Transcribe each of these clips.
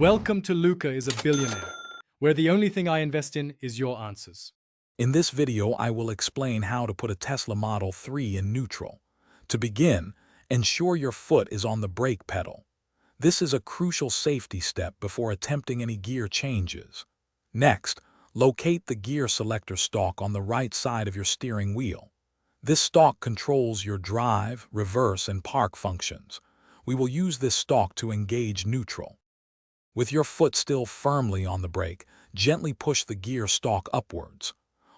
Welcome to Luca is a Billionaire, where the only thing I invest in is your answers. In this video, I will explain how to put a Tesla Model 3 in neutral. To begin, ensure your foot is on the brake pedal. This is a crucial safety step before attempting any gear changes. Next, locate the gear selector stalk on the right side of your steering wheel. This stalk controls your drive, reverse, and park functions. We will use this stalk to engage neutral. With your foot still firmly on the brake, gently push the gear stalk upwards.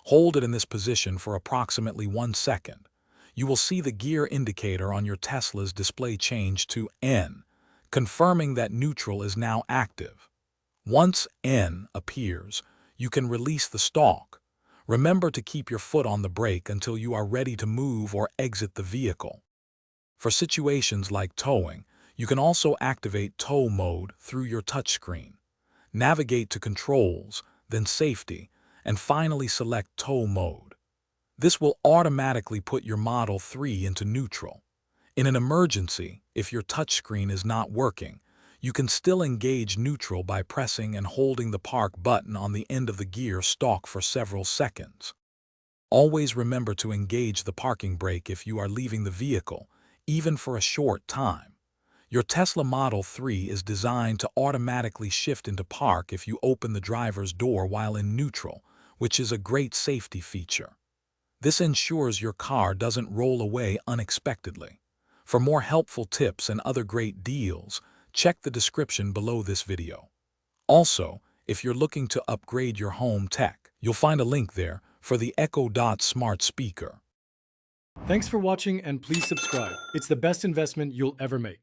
Hold it in this position for approximately 1 second. You will see the gear indicator on your Tesla's display change to N, confirming that neutral is now active. Once N appears, you can release the stalk. Remember to keep your foot on the brake until you are ready to move or exit the vehicle. For situations like towing, you can also activate tow mode through your touchscreen. Navigate to Controls, then Safety, and finally select Tow mode. This will automatically put your Model 3 into neutral. In an emergency, if your touchscreen is not working, you can still engage neutral by pressing and holding the park button on the end of the gear stalk for several seconds. Always remember to engage the parking brake if you are leaving the vehicle, even for a short time. Your Tesla Model 3 is designed to automatically shift into park if you open the driver's door while in neutral, which is a great safety feature. This ensures your car doesn't roll away unexpectedly. For more helpful tips and other great deals, check the description below this video. Also, if you're looking to upgrade your home tech, you'll find a link there for the Echo Dot smart speaker. Thanks for watching and please subscribe. It's the best investment you'll ever make.